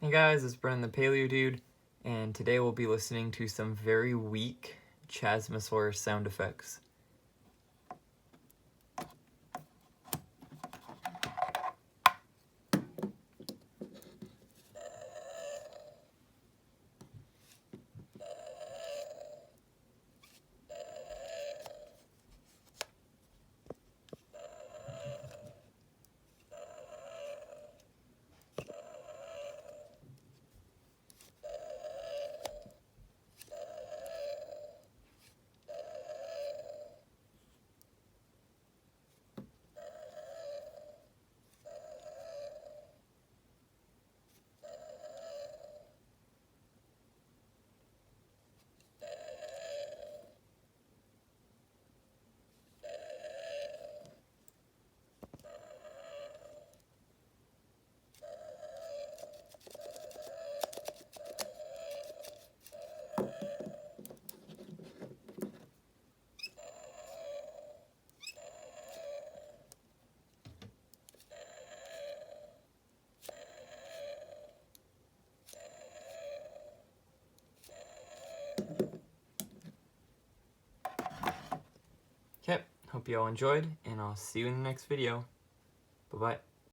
Hey guys, it's Brennan the Paleo Dude, and today we'll be listening to some very weak Chasmosaurus sound effects. Okay, hope you all enjoyed, and I'll see you in the next video. Bye-bye.